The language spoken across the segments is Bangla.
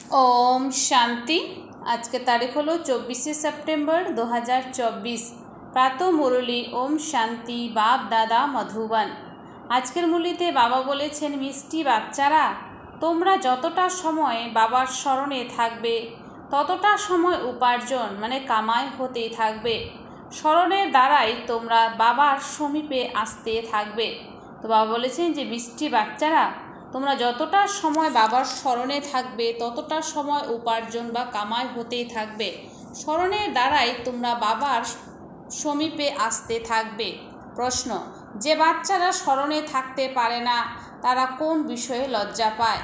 ओम शांति। आज के तारीख हलो 24 सेप्टेम्बर 2024। प्रातः मुरली ओम शांति बाप दादा मधुबन। आजकेर मुरलीते बाबा बोलेছেন मिष्टि बाच्चारा তোমরা যতটা সময় বাবার স্মরণে থাকবে ততটা সময় উপার্জন মানে কামাই হতেই থাকবে। স্মরণের দ্বারাই তোমরা বাবার সমীপে আসতে থাকবে। তো বাবা বলেছেন যে মিষ্টি বাচ্চারা তোমরা যতটা সময় বাবার স্মরণে থাকবে ততটা সময় উপার্জন বা কামাই হতেই থাকবে। স্মরণের দ্বারাই তোমরা বাবার সমীপে আসতে থাকবে। প্রশ্ন, যে বাচ্চারা স্মরণে থাকতে পারে না তারা কোন বিষয়ে লজ্জা পায়?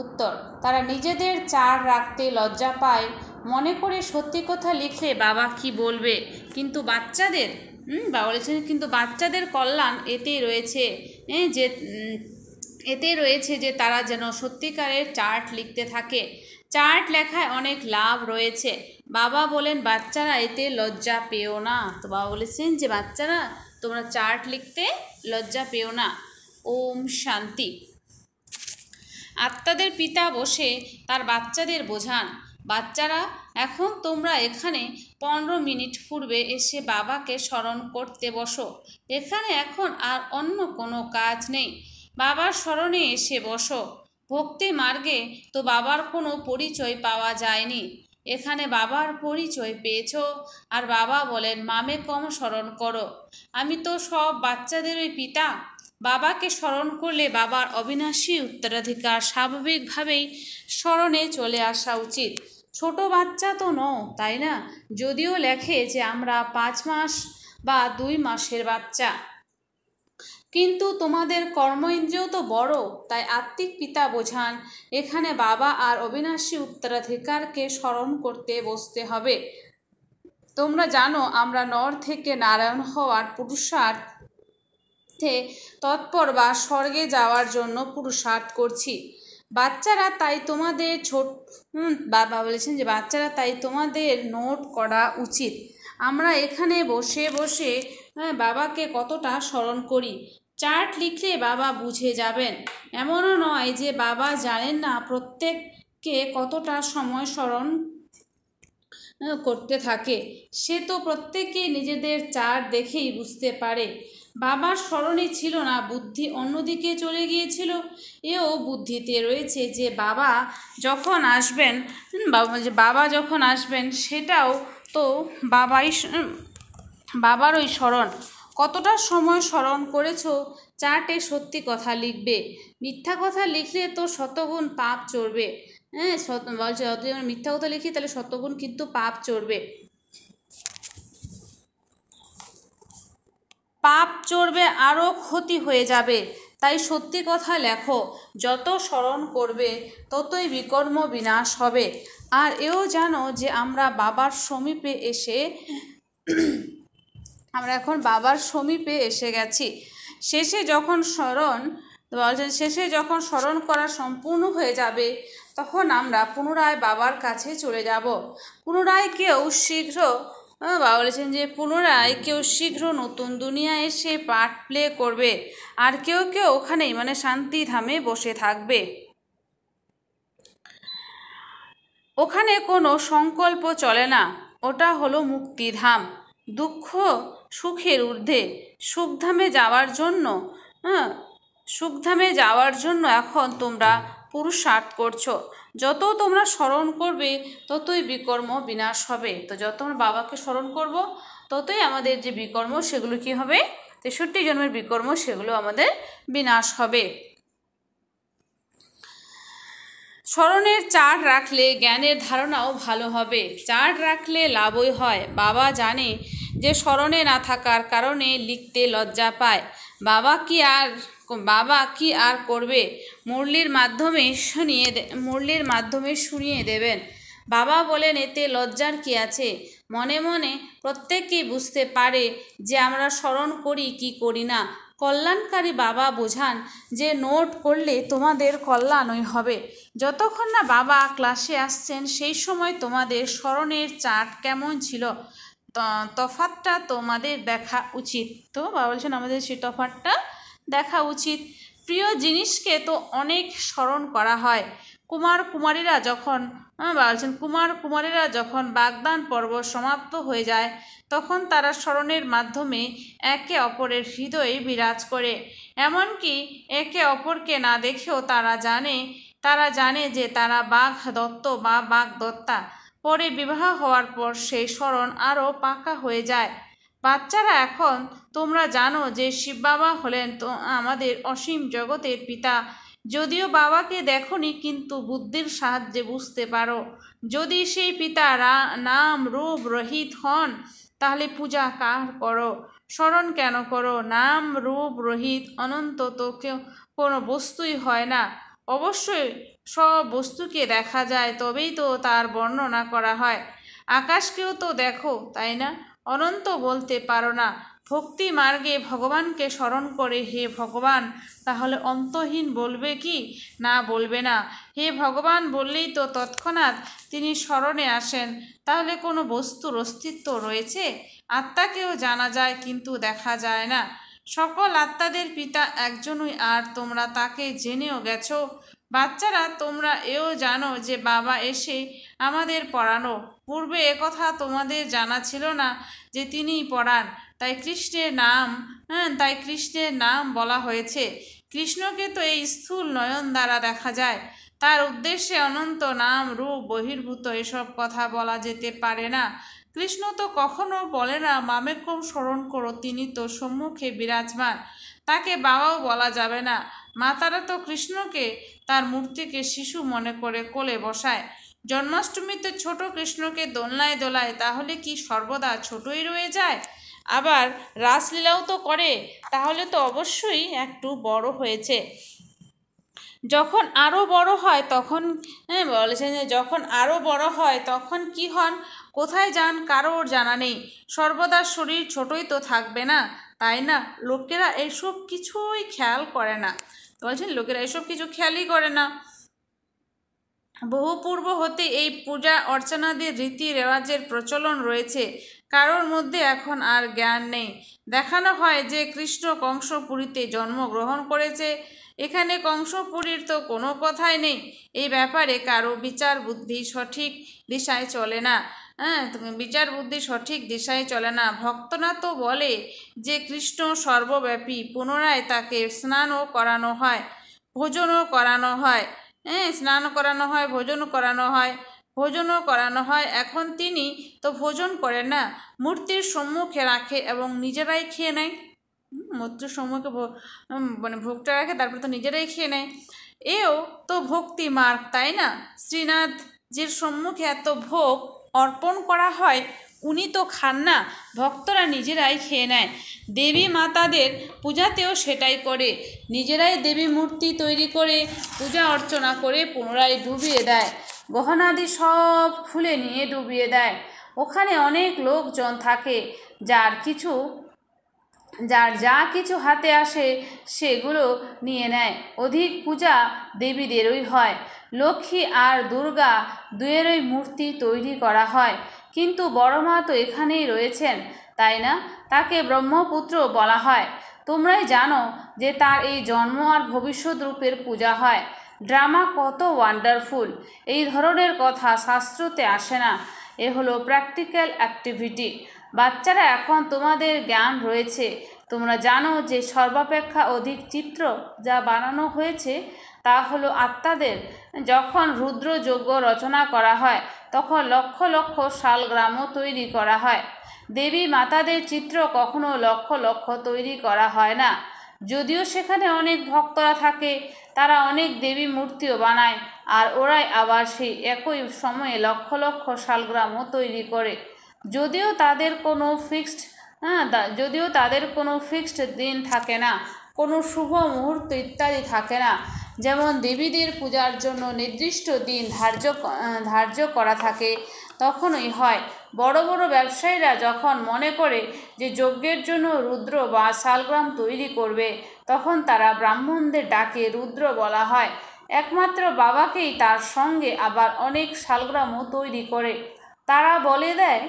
উত্তর, তারা নিজেদের চার রাখতে লজ্জা পায়, মনে করে সত্যি কথা লিখলে বাবা কি বলবে। কিন্তু বাচ্চাদের বাবা বলেছেন কিন্তু বাচ্চাদের কল্যাণ এতেই রয়েছে যে তারা যেন সত্যিকারের চার্ট লিখতে থাকে। চার্ট লেখায় অনেক লাভ রয়েছে। বাবা বলেন বাচ্চারা এতে লজ্জা পেও না। তো বাবা বলেছেন যে বাচ্চারা তোমরা চার্ট লিখতে লজ্জা পেও না। ওম শান্তি। আত্মাদের পিতা বসে তার বাচ্চাদের বোঝান, বাচ্চারা এখন তোমরা এখানে 15 মিনিট পূর্বে এসে বাবাকে স্মরণ করতে বসো। এখানে এখন আর অন্য কোনো কাজ নেই, বাবার স্মরণে এসে বসো। ভক্তি মার্গে তো বাবার কোনো পরিচয় পাওয়া যায়নি, এখানে বাবার পরিচয় পেয়েছো। আর বাবা বলেন মামে কম স্মরণ করো, আমি তো সব বাচ্চাদেরই পিতা। বাবাকে স্মরণ করলে বাবার অবিনাশী উত্তরাধিকার স্বাভাবিকভাবেই স্মরণে চলে আসা উচিত। ছোট বাচ্চা তো নও, তাই না? যদিও লেখে যে আমরা 5 মাস বা 2 মাসের বাচ্চা, কিন্তু তোমাদের কর্ম ইন্দ্রিয় তো বড়। তাই আত্মিক পিতা বোঝান এখানে বাবা আর অবিনাশী উত্তরাধিকারকে স্মরণ করতে বসতে হবে। তোমরা জানো আমরা নর থেকে নারায়ণ হওয়ার পুরুষার্থে তৎপর বা স্বর্গে যাওয়ার জন্য পুরুষার্থ করছি। বাচ্চারা তাই তোমাদের বাবা বলেছেন যে বাচ্চারা তাই তোমাদের নোট করা উচিত আমরা এখানে বসে বসে বাবাকে কতটা স্মরণ করি। চার্ট লিখলে বাবা বুঝে যাবেন। এমনও নয় যে বাবা জানেন না প্রত্যেককে কতটা সময় স্মরণ করতে থাকে, সে তো প্রত্যেকে নিজেদের চার্ট দেখেই বুঝতে পারে। বাবার স্মরণে ছিল না, বুদ্ধি অন্যদিকে চলে গিয়েছিল। এও বুদ্ধিতে রয়েছে যে বাবা যখন আসবেন সেটাও তো বাবারই স্মরণ। কতটা সময় স্মরণ করেছো চার্টে সত্যি কথা লিখবে। মিথ্যা কথা লিখলে তো শতগুণ পাপ চড়বে। বলছে যদি আমরা মিথ্যা কথা লিখি তাহলে শতগুণ কিন্তু পাপ চড়বে, আরও ক্ষতি হয়ে যাবে। তাই সত্যি কথা লেখো, যত স্মরণ করবে ততই বিকর্ম বিনাশ হবে। আর এও জানো যে আমরা এখন বাবার সমীপে এসে গেছি। শেষে যখন স্মরণ করা সম্পূর্ণ হয়ে যাবে তখন আমরা পুনরায় বাবার কাছে চলে যাব। পুনরায় কেউ শীঘ্র নতুন দুনিয়ায় এসে পার্ট প্লে করবে, আর কেউ ওখানেই মানে শান্তিধামে বসে থাকবে। ওখানে কোনো সংকল্প চলে না, ওটা হলো মুক্তিধাম। দুঃখ সুখের ঊর্ধ্বে সুখধামে যাওয়ার জন্য এখন তোমরা পুরুষার্থ করছো। যত তোমরা স্মরণ করবে ততই বিকর্ম বিনাশ হবে। তো যত আমরা বাবাকে স্মরণ করব ততই আমাদের যে বিকর্ম সেগুলো কি হবে, 63 জন্মের বিকর্ম সেগুলো আমাদের বিনাশ হবে। স্মরণের চার্ট রাখলে জ্ঞানের ধারণাও ভালো হবে। চার্ট রাখলে লাভই হয়। বাবা জানে যে স্মরণে না থাকার কারণে লিখতে লজ্জা পায়। বাবা কি আর করবে, মুরলির মাধ্যমে শুনিয়ে দেবেন। বাবা বলেন এতে লজ্জার কি আছে। মনে মনে প্রত্যেকেই বুঝতে পারে যে আমরা স্মরণ করি কি করি না। কল্যাণকারী বাবা বোঝান যে নোট করলে তোমাদের কল্যাণই হবে। যতক্ষণ না বাবা ক্লাসে আসছেন সেই সময় তোমাদের স্মরণের চার্ট কেমন ছিল তফাৎটা তোমাদের দেখা উচিত। তো বাবা বলছেন আমাদের সেই তফাৎটা দেখা উচিত। প্রিয় জিনিসকে তো অনেক স্মরণ করা হয়। কুমারীরা যখন বলছেন কুমারেরা যখন বাগদান পর্ব সমাপ্ত হয়ে যায় তখন তারা স্মরণের মাধ্যমে একে অপরের হৃদয়ে বিরাজ করে। এমনকি একে অপরকে না দেখেও তারা জানে যে তারা বাঘ দত্ত বা বাঘ দত্তা। পরে বিবাহ হওয়ার পর সেই স্মরণ আরও পাকা হয়ে যায়। বাচ্চারা, এখন তোমরা জানো যে শিব বাবা হলেন তো আমাদের অসীম জগতের পিতা। যদিও বাবাকে দেখনি, কিন্তু বুদ্ধির সাহায্যে বুঝতে পারো। যদি সেই পিতা নাম রূপ রহিত হন, তাহলে পূজা কার করো, স্মরণ কেন করো? নাম রূপ রহিত অনন্ত তো কোনো বস্তুই হয় না। অবশ্যই সব বস্তুকে দেখা যায়, তবেই তো তার বর্ণনা করা হয়। আকাশকেও তো দেখো, তাই না? অনন্ত বলতে পারো না। ভক্তি মার্গে ভগবানকে স্মরণ করে হে ভগবান, তাহলে অন্তহীন বলবে কি? না, বলবে না। হে ভগবান বললেই তো তৎক্ষণাৎ তিনি স্মরণে আসেন। তাহলে কোনো বস্তুর অস্তিত্ব রয়েছে? আত্মাকেও জানা যায়, কিন্তু দেখা যায় না। সকল আত্মাদের পিতা একজনই, আর তোমরা তাকে জেনেও গেছো। বাচ্চারা, তোমরা এও জানো যে বাবা এসে আমাদের পড়ানো। পূর্বে একথা তোমাদের জানা ছিল না যে তিনিই পড়ান, তাই কৃষ্ণের নাম বলা হয়েছে। কৃষ্ণকে তো এই স্থূল নয়ন দ্বারা দেখা যায়। তার উদ্দেশ্যে অনন্ত নাম রূপ বহির্ভূত এসব কথা বলা যেতে পারে না। কৃষ্ণ তো কখনো বলে না মামেকম স্মরণ করো, তিনি তো সম্মুখে বিরাজমান, তাকে বাবাও বলা যাবে না। মাতারা তো কৃষ্ণকে, তার মূর্তিকে শিশু মনে করে কোলে বসায়। জন্মাষ্টমীতে ছোট কৃষ্ণকে দোলনায় দোলায়, তাহলে কি সর্বদা ছোটই রয়ে যায়? আবার রাসলীলাও তো করে, তাহলে তো অবশ্যই একটু বড় হয়েছে। যখন আরও বড় হয় তখন বলেছেন যে যখন আরও বড় হয় তখন কি হন, কোথায় যান, কারোর জানা নেই। সর্বদা শরীর ছোটই তো থাকবে না, তাই না? লোকেরা এসব কিছুই খেয়াল করে না। বলছেন লোকেরা এসব কিছু খেয়ালই করে না। বহু পূর্ব হতে এই পূজা অর্চনাদের রীতি রেওয়াজের প্রচলন রয়েছে। কারোর মধ্যে এখন আর জ্ঞান নেই। দেখানো হয় যে কৃষ্ণ কংসপুরীতে জন্মগ্রহণ করেছে। এখানে কংসপুরীর তো কোনো কথাই নেই। এই ব্যাপারে কারো বিচার বুদ্ধি সঠিক দিশায় চলে না। ভক্তরা তো বলে যে কৃষ্ণ সর্বব্যাপী। পুনরায় তাকে স্নানও করানো হয়, ভোজনও করানো হয়। ভোজনও করানো হয়। এখন তিনি তো ভোজন করেন না, মূর্তির সম্মুখে রাখে এবং নিজেরাই খেয়ে নেয়। মূর্তির সম্মুখে ভোগটা রাখে, তারপর তো নিজেরাই খেয়ে নেয়। এও তো ভক্তি মার্গ, তাই না? শ্রীনাথজির সম্মুখে এত ভোগ অর্পণ করা হয়, উনি তো খান না, ভক্তরা নিজেরাই খেয়ে নেয়। দেবী মাতাদের পূজাতেও সেটাই করে, নিজেরাই দেবী মূর্তি তৈরি করে পূজা অর্চনা করে পুনরায় ডুবিয়ে দেয়। গহনাদি সব খুলে নিয়ে ডুবিয়ে দেয়। ওখানে অনেক লোকজন থাকে, যার যা কিছু হাতে আসে সেগুলো নিয়ে নেয়। অধিক পূজা দেবীদেরই হয়। লক্ষ্মী আর দুর্গা দুয়েরই মূর্তি তৈরি করা হয়, কিন্তু বড় মা তো এখানেই রয়েছেন, তাই না? তাকে ব্রহ্মপুত্র বলা হয়। তোমরাই জানো যে তার এই জন্ম আর ভবিষ্যৎ রূপের পূজা হয়। ড্রামা কত ওয়ান্ডারফুল! এই ধরনের কথা শাস্ত্রতে আসে না। এ হলো প্র্যাকটিক্যাল অ্যাক্টিভিটি। বাচ্চারা, এখন তোমাদের জ্ঞান রয়েছে। তোমরা জানো যে সর্বাপেক্ষা অধিক চিত্র যা বানানো হয়েছে তা হলো আত্মাদের। যখন রুদ্র যজ্ঞ রচনা করা হয় তখন লক্ষ লক্ষ শালগ্রামও তৈরি করা হয়। দেবী মাতাদের চিত্র কখনো লক্ষ লক্ষ তৈরি করা হয় না। যদিও সেখানে অনেক ভক্তরা থাকে, তারা অনেক দেবী মূর্তিও বানায়, আর ওরাই আবার সেই একই সময়ে লক্ষ লক্ষ শালগ্রামও তৈরি করে। যদিও তাদের কোনো ফিক্সড দিন থাকে না, কোনো শুভ মুহূর্ত ইত্যাদি থাকে না। যেমন দেবীদের পূজার জন্য নির্দিষ্ট দিন ধার্য করা থাকে, তখনই হয়। বড় বড় ব্যবসায়ীরা যখন মনে করে যে যজ্ঞের জন্য রুদ্র বা শালগ্রাম তৈরি করবে, তখন তারা ব্রাহ্মণদের ডাকে। রুদ্র বলা হয় একমাত্র বাবাকেই, তার সঙ্গে আবার অনেক শালগ্রামও তৈরি করে। তারা বলে দেয়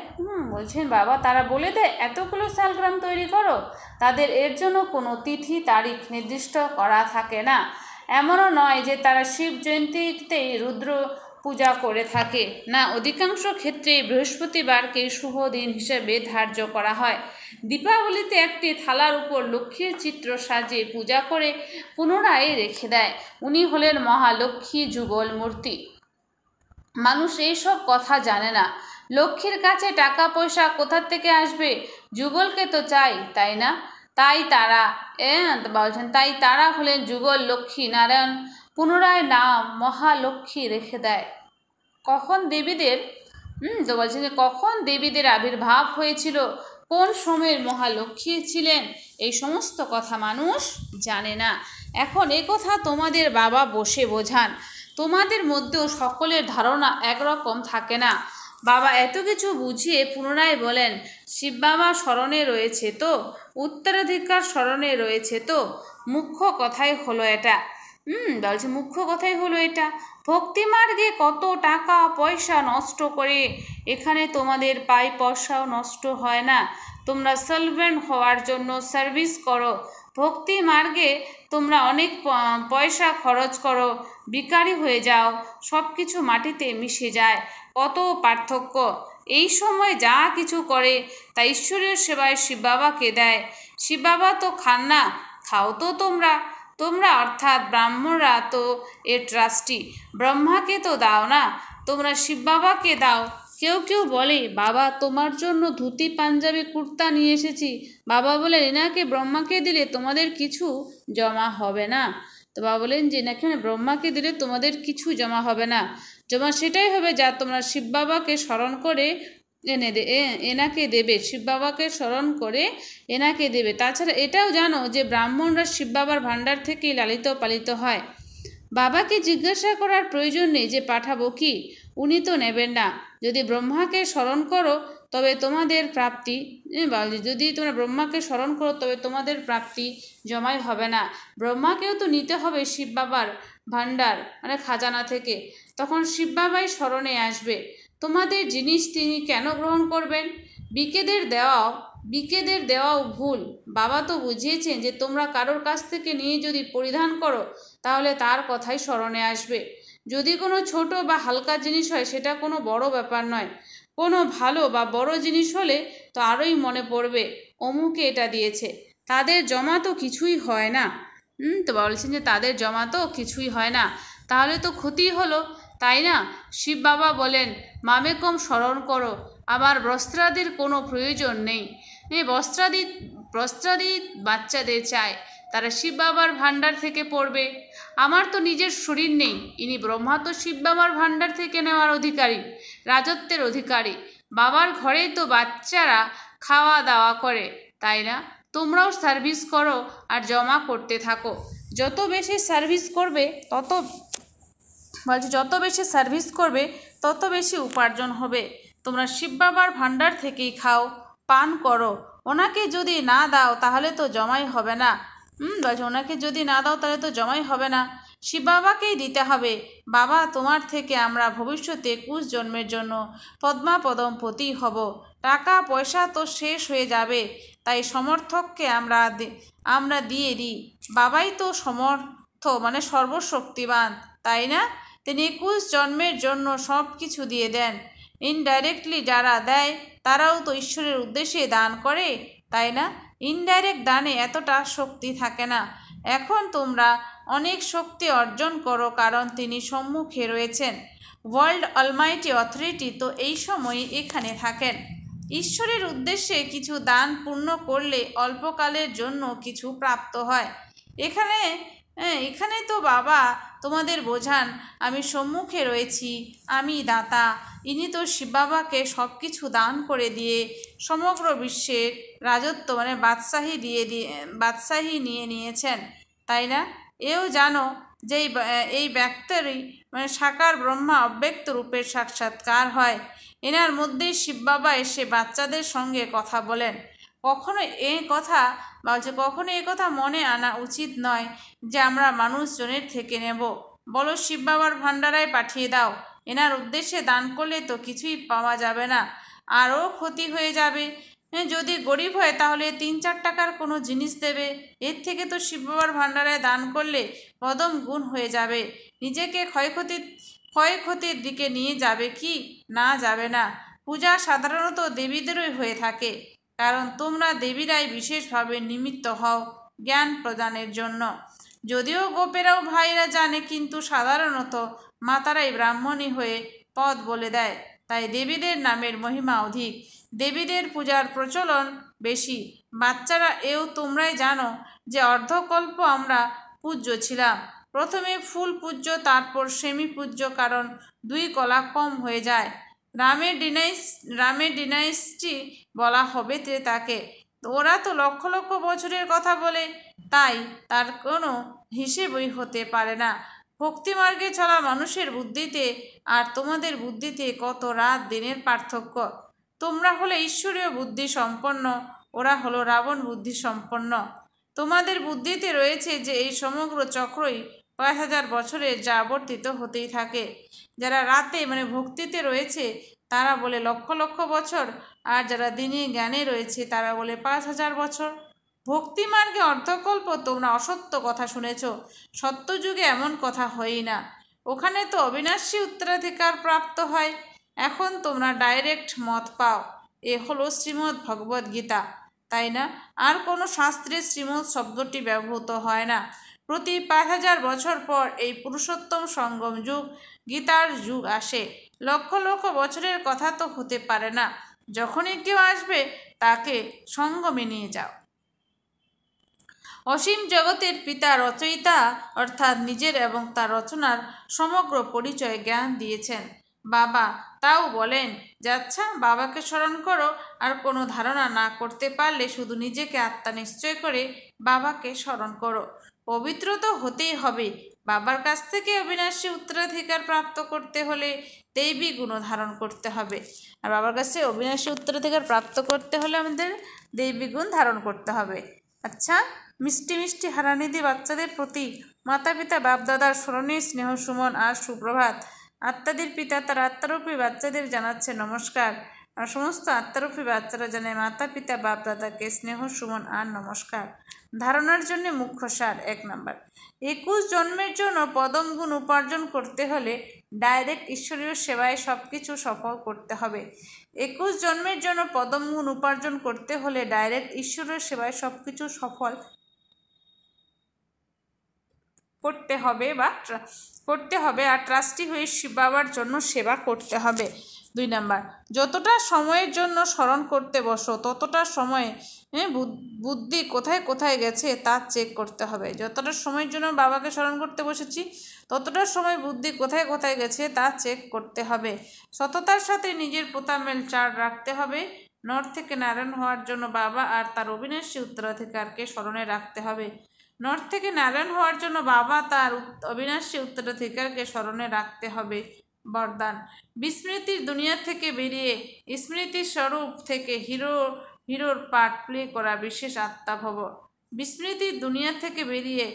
তারা বলে দেয় এতগুলো শালগ্রাম তৈরি করো। তাদের এর জন্য কোনো তিথি তারিখ নির্দিষ্ট করা থাকে না। এমনও নয় যে তারা শিব জয়ন্তীতেই রুদ্র পূজা করে থাকে না। অধিকাংশ ক্ষেত্রে বৃহস্পতিবারকে শুভ দিন হিসেবে ধার্য করা হয়। দীপাবলিতে একটি থালার উপর লক্ষ্মীর চিত্র সাজিয়ে পূজা করে পুনরায় রেখে দেয়। উনি হলেন মহালক্ষ্মী যুগল মূর্তি। মানুষ এইসব কথা জানে না। লক্ষ্মীর কাছে টাকা পয়সা কোথা থেকে আসবে? যুগলকে তো চাই, তাই না? তাই তারা হলেন যুগল লক্ষ্মী নারায়ণ পুনরায় নাম মহালক্ষ্মী রেখে দেয়। কখন দেবীদের তো বলছেন যে কখন দেবীদের আবির্ভাব হয়েছিল, কোন সময়ের মহালক্ষ্মী ছিলেন, এই সমস্ত কথা মানুষ জানে না। এখন এ কথা তোমাদের বাবা বসে বোঝান। তোমাদের মধ্যেও সকলের ধারণা একরকম থাকে না। বাবা এত কিছু বুঝিয়ে পুনরায় বলেন, শিব বাবা স্মরণে রয়েছে তো, উত্তরাধিকার স্মরণে রয়েছে তো, মুখ্য কথাই হলো এটা। মুখ্য কথাই হলো এটা। ভক্তিমার্গে কত টাকা পয়সা নষ্ট করে, এখানে তোমাদের পাই পয়সাও নষ্ট হয় না। তোমরা সলভেন্ট হওয়ার জন্য সার্ভিস করো। ভক্তি মার্গে তোমরা অনেক পয়সা খরচ করো, ভিখারি হয়ে যাও, সব কিছু মাটিতে মিশে যায়। কত পার্থক্য! এই সময় যা কিছু করে তা ঈশ্বরের সেবায় শিব বাবাকে দেয়। শিব বাবা তো খান না, খাও তো তোমরা অর্থাৎ ব্রাহ্মণরা তো এর ট্রাস্টি। ব্রহ্মাকে তো দাও না, তোমরা শিব বাবাকে দাও। কেউ কেউ বলে, বাবা তোমার জন্য ধুতি পাঞ্জাবি কুর্তা নিয়ে এসেছি। বাবা বলেন, এনাকে ব্রহ্মাকে দিলে তোমাদের কিছু জমা হবে না। তো বাবা বলেন যে নাকি ব্রহ্মাকে দিলে তোমাদের কিছু জমা হবে না, জমা সেটাই হবে যা তোমরা শিব বাবাকে স্মরণ করে এনাকে দেবে। শিব বাবাকে স্মরণ করে এনাকে দেবে। তাছাড়া এটাও জানো যে ব্রাহ্মণরা শিব বাবার ভাণ্ডার থেকেই লালিত পালিত হয়। বাবাকে জিজ্ঞাসা করার প্রয়োজন নেই যে পাঠাবো কি, উনি তো নেবেন না। যদি ব্রহ্মাকে স্মরণ করো তবে তোমাদের প্রাপ্তি, যদি তোমরা ব্রহ্মাকে স্মরণ করো তবে তোমাদের প্রাপ্তি জমাই হবে না। ব্রহ্মাকেও তো নিতে হবে শিব বাবার ভাণ্ডার খাজানা থেকে, তখন শিব বাবাই স্মরণে আসবে। তোমাদের জিনিস তিনি কেন গ্রহণ করবেন? বিকেদের দেওয়াও ভুল। বাবা তো বুঝিয়েছেন যে তোমরা কারোর কাছ থেকে নিয়ে যদি পরিধান করো তাহলে তার কথাই স্মরণে আসবে। যদি কোনো ছোট বা হালকা জিনিস হয় সেটা কোনো বড় ব্যাপার নয়। কোনো ভালো বা বড় জিনিস হলে তো আরোই মনে পড়বে অমুকে এটা দিয়েছে। তাদের জমা তো কিছুই হয় না। তো বলছেন যে তাদের জমা তো কিছুই হয় না, তাহলে তো ক্ষতি হলো, তাই না? শিব বাবা বলেন, মামেকম স্মরণ করো, আমার বস্ত্রাদির কোনো প্রয়োজন নেই। বস্ত্রাদি বাচ্চাদের চায়, তারা শিব বাবার ভাণ্ডার থেকে পড়বে। আমার তো নিজের শরীর নেই, ইনি ব্রহ্মা তো শিব বাবার ভাণ্ডার থেকে নেওয়ার অধিকারী, রাজত্বের অধিকারী। বাবার ঘরেই তো বাচ্চারা খাওয়া দাওয়া করে, তাই না? তোমরাও সার্ভিস করো আর জমা করতে থাকো। যত বেশি সার্ভিস করবে তত বেশি উপার্জন হবে। তোমরা শিব বাবার ভাণ্ডার থেকেই খাও, পান করো। ওনাকে যদি না দাও তাহলে তো জমাই হবে না। শিব বাবাকেই দিতে হবে। বাবা তোমার থেকে আমরা ভবিষ্যতে 21 জন্মের জন্য পদ্মাপদমপতি হব। টাকা পয়সা তো শেষ হয়ে যাবে, তাই সমর্থককে আমরা দিয়ে দিই। বাবাই তো সর্বশক্তিমান, তাই না? তিনি 21 জন্মের জন্য সব কিছু দিয়ে দেন। ইনডাইরেক্টলি যারা দেয় তারাও তো ঈশ্বরের উদ্দেশ্যে দান করে, তাই না? ইনডাইরেক্ট দানে এতটা শক্তি থাকে না। এখন তোমরা অনেক শক্তি অর্জন করো, কারণ তিনি সম্মুখে রয়েছেন। ওয়ার্ল্ড অলমাইটি অথরিটি তো এই সময় এখানে থাকেন। ঈশ্বরের উদ্দেশ্যে কিছু দান পূর্ণ করলে অল্পকালের জন্য কিছু প্রাপ্ত হয়। এখানে তো বাবা তোমাদের বোঝান, আমি সম্মুখে রয়েছি, আমি দাতা। ইনি তো শিব বাবাকে সব কিছু দান করে দিয়ে সমগ্র বিশ্বের রাজত্ব বাদশাহী নিয়ে নিয়েছেন, তাই না? এও জানো যে এই ব্যক্তিরই সাকার ব্রহ্মা অব্যক্ত রূপের সাক্ষাৎকার হয়। এনার মধ্যেই শিব বাবা এসে বাচ্চাদের সঙ্গে কথা বলেন। কখনো এ কথা মনে আনা উচিত নয় যে আমরা মানুষজনের থেকে নেব। বলো শিব বাবার ভাণ্ডারায় পাঠিয়ে দাও। এনার উদ্দেশ্যে দান করলে তো কিছুই পাওয়া যাবে না, আরও ক্ষতি হয়ে যাবে। যদি গরিব হয় তাহলে 3-4 টাকার কোনো জিনিস দেবে। এর থেকে তো শিব বাবার ভাণ্ডারায় দান করলে পদম গুণ হয়ে যাবে। নিজেকে ক্ষয়ক্ষতির দিকে নিয়ে যাবে কি? না, যাবে না। পূজা সাধারণত দেবীদেরই হয়ে থাকে, কারণ তোমরা দেবীরাই বিশেষভাবে নিমিত্ত হও জ্ঞান প্রদানের জন্য। যদিও গোপেরাও ভাইরা জানে, কিন্তু সাধারণত মাতারাই ব্রাহ্মণী হয়ে পদ বলে দেয়, তাই দেবীদের নামের মহিমা অধিক, দেবীদের পূজার প্রচলন বেশি। বাচ্চারা, এও তোমরাই জানো যে অর্ধকল্প আমরা পূজ্য ছিলাম। প্রথমে ফুল পূজ্য, তারপর সেমি পূজ্য, কারণ 2 কলা কম হয়ে যায়। রামের ডিনাইস্টি বলা হবে তাকে। ওরা তো লক্ষ লক্ষ বছরের কথা বলে, তাই তার কোনো হিসেবই হতে পারে না। ভক্তিমার্গে চলা মানুষের বুদ্ধিতে আর তোমাদের বুদ্ধিতে কত রাত দিনের পার্থক্য। তোমরা হলে ঈশ্বরীয় বুদ্ধি সম্পন্ন, ওরা হলো রাবণ বুদ্ধি সম্পন্ন। তোমাদের বুদ্ধিতে রয়েছে যে এই সমগ্র চক্রই 5000 বছরে যা আবর্তিত হতেই থাকে। যারা রাতে ভক্তিতে রয়েছে তারা বলে লক্ষ লক্ষ বছর, আর যারা দিনে জ্ঞানে রয়েছে তারা বলে 5000 বছর। ভক্তিমার্গে অর্ধকল্প তোমরা অসত্য কথা শুনেছ, সত্যযুগে এমন কথা হয়ই না। ওখানে তো অবিনাশী উত্তরাধিকার প্রাপ্ত হয়। এখন তোমরা ডাইরেক্ট মত পাও। এ হলো শ্রীমদ্ ভগবদ্ গীতা, তাই না? আর কোনো শাস্ত্রে শ্রীমদ্ শব্দটি ব্যবহৃত হয় না। প্রতি 5000 বছর পর এই পুরুষোত্তম সঙ্গম যুগ, গীতার যুগ আসে। লক্ষ লক্ষ বছরের কথা তো হতে পারে না। যখনই কেউ আসবে তাকে সঙ্গমে নিয়ে যাও। অসীম জগতের পিতা রচয়িতা অর্থাৎ নিজের এবং তার রচনার সমগ্র পরিচয় জ্ঞান দিয়েছেন বাবা। তাও বলেন যে আচ্ছা, বাবাকে স্মরণ করো, আর কোনো ধারণা না করতে পারলে শুধু নিজেকে আত্মা নিশ্চয় করে বাবাকে স্মরণ করো। পবিত্র তো হতেই হবে। বাবার কাছ থেকে অবিনাশী উত্তরাধিকার প্রাপ্ত করতে হলে দৈবী গুণ ধারণ করতে হবে। আর বাবার কাছে অবিনাশী উত্তরাধিকার প্রাপ্ত করতে হলে আমাদের দৈবী গুণ ধারণ করতে হবে। আচ্ছা, মিষ্টি মিষ্টি হারানিধি বাচ্চাদের প্রতি মাতা পিতা বাপদাদার স্মরণীয় স্নেহ সুমন আর সুপ্রভাত। আত্মাদের পিতা তার আত্মারূপী বাচ্চাদের জানাচ্ছে নমস্কার, আর সমস্ত আত্মারূপী বাচ্চারা জানায় মাতা পিতা বাপদাদাকে স্নেহ সুমন আর নমস্কার। ধারণার জন্য মুখ্য সার: 1 নম্বর, 21 জন্মের জন্য পদম গুণ উপার্জন করতে হলে ডাইরেক্ট ঈশ্বরীয় সেবায় সব কিছু সফল করতে হবে। 21 জন্মের জন্য পদম গুণ উপার্জন করতে হলে ডাইরেক্ট ঈশ্বরীয় সেবায় সব কিছু সফল করতে হবে আর ট্রাস্টি হয়ে বাবার জন্য সেবা করতে হবে। 2 নম্বর, যতটা সময়ের জন্য স্মরণ করতে বসো ততটা সময়ে বুদ্ধি কোথায় কোথায় গেছে তা চেক করতে হবে। যতটা সময়ের জন্য বাবাকে স্মরণ করতে বসেছি ততটা সময় বুদ্ধি কোথায় কোথায় গেছে তা চেক করতে হবে। সততার সাথে নিজের পোতামেল চার্ট রাখতে হবে। নর থেকে নারায়ণ হওয়ার জন্য বাবা আর তার অবিনাশী উত্তরাধিকারকে স্মরণে রাখতে হবে। নর থেকে নারায়ণ হওয়ার জন্য বাবা তার অবিনাশী উত্তরাধিকারকে স্মরণে রাখতে হবে। বরদান: বিস্মৃতির দুনিয়া থেকে বেরিয়ে স্মৃতি স্বরূপ থেকে হিরোর পার্ট প্লে করা বিশেষ আত্মা ভব। বিস্মৃতির দুনিয়া থেকে বেরিয়ে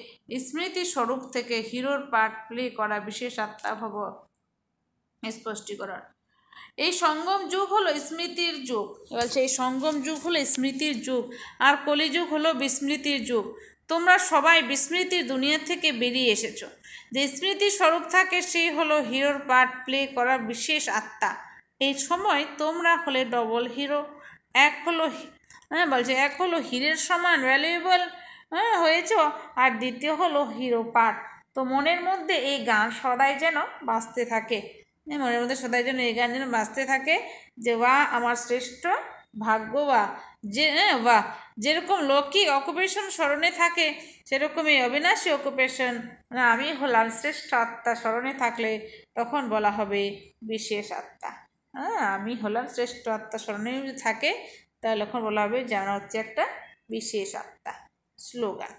স্মৃতি স্বরূপ থেকে হিরোর পার্ট প্লে করা বিশেষ আত্মা ভব। স্পষ্টীকরণ: এই সঙ্গম যুগ হলো স্মৃতির যুগ। বলছে এই সঙ্গম যুগ হলো স্মৃতির যুগ, আর কলিযুগ হলো বিস্মৃতির যুগ। তোমরা সবাই বিস্মৃতির দুনিয়া থেকে বেরিয়ে এসেছো। যে স্মৃতির স্বরূপ থাকে সেই হলো হিরোর পার্ট প্লে করা বিশেষ আত্মা। এই সময় তোমরা হলে ডবল হিরো। এক হলো হীরের সমান ভ্যালুয়েবল হয়েছ, আর দ্বিতীয় হলো হিরো পার্ট। তো মনের মধ্যে এই গান সদাই যেন বাজতে থাকে, মনের মধ্যে সদাই যেন এই গান যেন বাজতে থাকে যে আমার শ্রেষ্ঠ ভাগ্য, যেরকম লৌকিক অকুপেশন স্মরণে থাকে সেরকম এই অবিনাশী অকুপেশন আমি হলাম শ্রেষ্ঠ আত্মা স্মরণে থাকলে তখন বলা হবে বিশেষ আত্মা। আমি হলাম শ্রেষ্ঠ আত্মা স্মরণে যদি থাকে তাহলে এখন বলা হবে যে আমরা হচ্ছে একটা বিশেষ আত্মা। স্লোগান: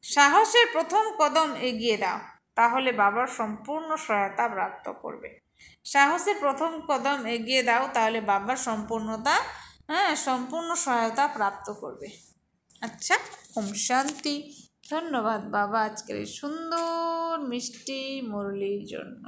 সাহসের প্রথম কদম এগিয়ে দাও, তাহলে বাবার সম্পূর্ণ সহায়তা প্রাপ্ত করবে। সাহসের প্রথম কদম এগিয়ে দাও, তাহলে বাবার সম্পূর্ণ সহায়তা প্রাপ্ত করবে। আচ্ছা, ওম শান্তি। ধন্যবাদ বাবা আজকের এই সুন্দর মিষ্টি মুরলির জন্য।